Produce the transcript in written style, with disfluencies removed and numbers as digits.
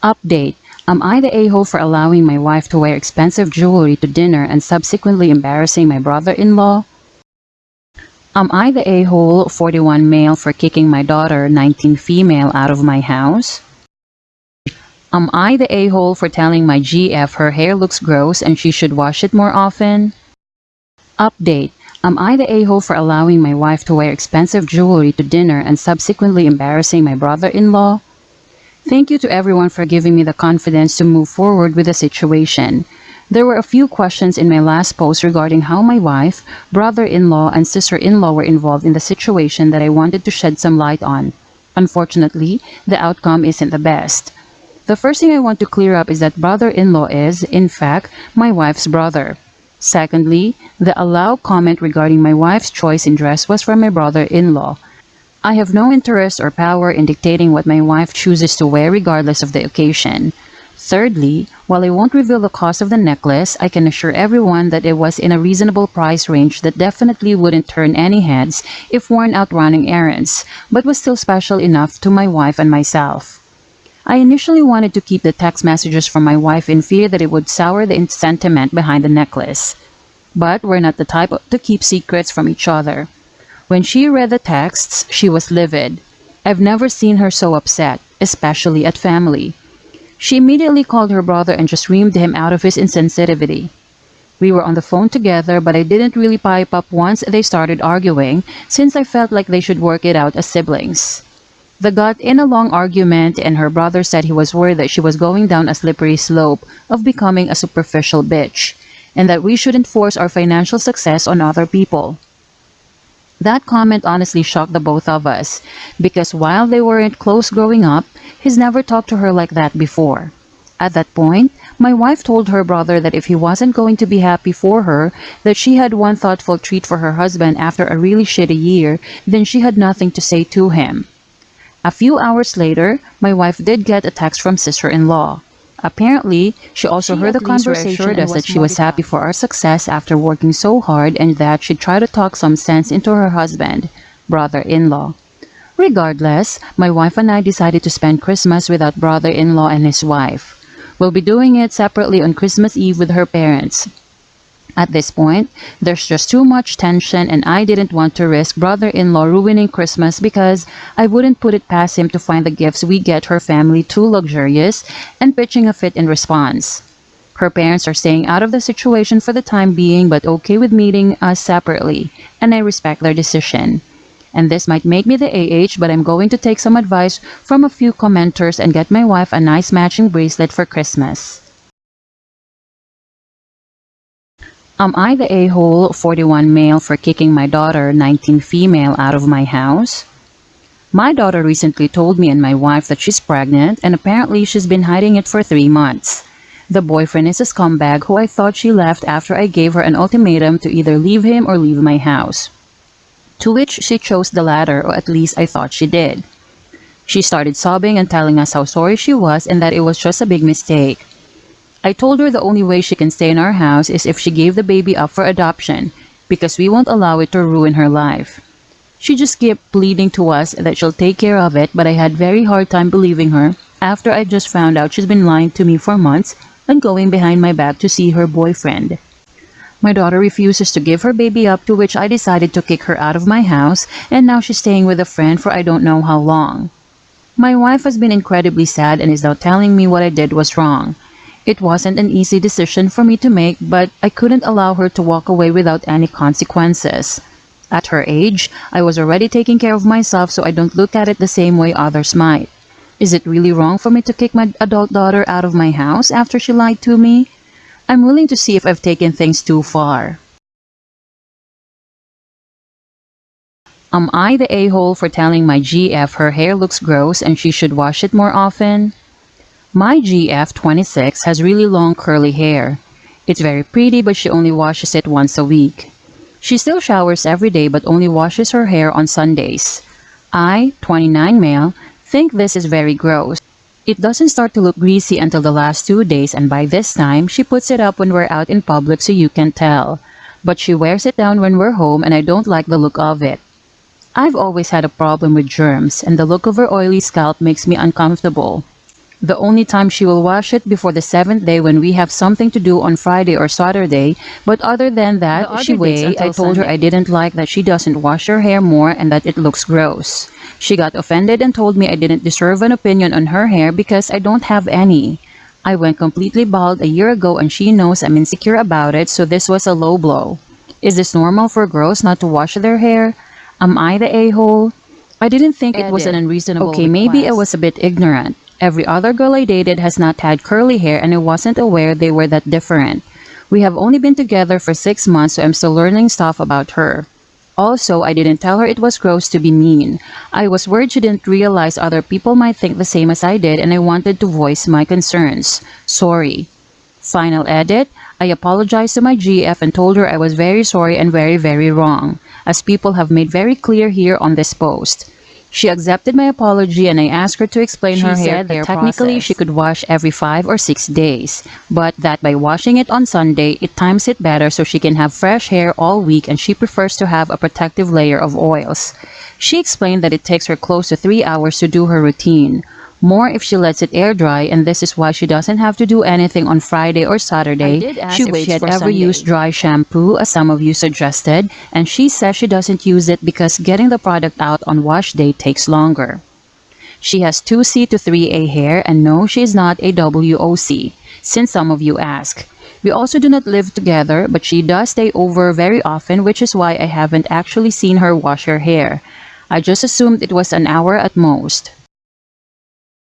Update. Am I the a-hole for allowing my wife to wear expensive jewelry to dinner and subsequently embarrassing my brother-in-law? Am I the a-hole 41 male for kicking my daughter 19 female out of my house? Am I the a-hole for telling my GF her hair looks gross and she should wash it more often? Update. Am I the a-hole for allowing my wife to wear expensive jewelry to dinner and subsequently embarrassing my brother-in-law? Thank you to everyone for giving me the confidence to move forward with the situation. There were a few questions in my last post regarding how my wife, brother-in-law, and sister-in-law were involved in the situation that I wanted to shed some light on. Unfortunately, the outcome isn't the best. The first thing I want to clear up is that brother-in-law is, in fact, my wife's brother. Secondly, the allow comment regarding my wife's choice in dress was from my brother-in-law. I have no interest or power in dictating what my wife chooses to wear regardless of the occasion. Thirdly, while I won't reveal the cost of the necklace, I can assure everyone that it was in a reasonable price range that definitely wouldn't turn any heads if worn out running errands, but was still special enough to my wife and myself. I initially wanted to keep the text messages from my wife in fear that it would sour the sentiment behind the necklace. But we're not the type to keep secrets from each other. When she read the texts, she was livid. I've never seen her so upset, especially at family. She immediately called her brother and just reamed him out of his insensitivity. We were on the phone together, but I didn't really pipe up once they started arguing, since I felt like they should work it out as siblings. They got in a long argument, and her brother said he was worried that she was going down a slippery slope of becoming a superficial bitch, and that we shouldn't force our financial success on other people. That comment honestly shocked the both of us, because while they weren't close growing up, he's never talked to her like that before. At that point, my wife told her brother that if he wasn't going to be happy for her, that she had one thoughtful treat for her husband after a really shitty year, then she had nothing to say to him. A few hours later, my wife did get a text from sister-in-law. Apparently, she also heard the conversation and said she was happy for our success after working so hard and that she'd try to talk some sense into her husband, brother-in-law. Regardless, my wife and I decided to spend Christmas without brother-in-law and his wife. We'll be doing it separately on Christmas Eve with her parents. At this point, there's just too much tension and I didn't want to risk brother-in-law ruining Christmas because I wouldn't put it past him to find the gifts we get her family too luxurious and pitching a fit in response. Her parents are staying out of the situation for the time being but okay with meeting us separately, and I respect their decision. And this might make me the AH, but I'm going to take some advice from a few commenters and get my wife a nice matching bracelet for Christmas. Am I the a-hole 41 male for kicking my daughter 19 female out of my house? My daughter recently told me and my wife that she's pregnant and apparently she's been hiding it for 3 months. The boyfriend is a scumbag who I thought she left after I gave her an ultimatum to either leave him or leave my house. To which she chose the latter, or at least I thought she did. She started sobbing and telling us how sorry she was and that it was just a big mistake. I told her the only way she can stay in our house is if she gave the baby up for adoption, because we won't allow it to ruin her life. She just kept pleading to us that she'll take care of it, but I had very hard time believing her after I just found out she's been lying to me for months and going behind my back to see her boyfriend. My daughter refuses to give her baby up, to which I decided to kick her out of my house, and now she's staying with a friend for I don't know how long. My wife has been incredibly sad and is now telling me what I did was wrong. It wasn't an easy decision for me to make, but I couldn't allow her to walk away without any consequences. At her age, I was already taking care of myself, so I don't look at it the same way others might. Is it really wrong for me to kick my adult daughter out of my house after she lied to me? I'm willing to see if I've taken things too far. Am I the a-hole for telling my GF her hair looks gross and she should wash it more often? My GF 26 has really long curly hair. It's very pretty, but she only washes it once a week. She still showers every day but only washes her hair on Sundays. I, 29 male, think this is very gross. It doesn't start to look greasy until the last 2 days, and by this time, she puts it up when we're out in public so you can tell. But she wears it down when we're home and I don't like the look of it. I've always had a problem with germs, and the look of her oily scalp makes me uncomfortable. The only time she will wash it before the 7th day when we have something to do on Friday or Saturday, but other than that, she waits. I told her I didn't like that she doesn't wash her hair more and that it looks gross. She got offended and told me I didn't deserve an opinion on her hair because I don't have any. I went completely bald a year ago and she knows I'm insecure about it, so this was a low blow. Is this normal for girls not to wash their hair? Am I the a-hole? I didn't think it was an unreasonable request. Maybe I was a bit ignorant. Every other girl I dated has not had curly hair and I wasn't aware they were that different. We have only been together for 6 months, so I'm still learning stuff about her. Also, I didn't tell her it was gross to be mean. I was worried she didn't realize other people might think the same as I did and I wanted to voice my concerns. Sorry. Final edit. I apologized to my GF and told her I was very sorry and very, very wrong, as people have made very clear here on this post. She accepted my apology and I asked her to explain her hair that technically she could wash every 5 or 6 days, but that by washing it on Sunday, it times it better so she can have fresh hair all week and she prefers to have a protective layer of oils. She explained that it takes her close to 3 hours to do her routine. More if she lets it air dry, and this is why she doesn't have to do anything on Friday or Saturday. She waits if she had ever used dry shampoo, as some of you suggested, and she says she doesn't use it because getting the product out on wash day takes longer. She has 2C to 3A hair, and no, she is not a WOC, since some of you ask. We also do not live together, but she does stay over very often, which is why I haven't actually seen her wash her hair. I just assumed it was an hour at most.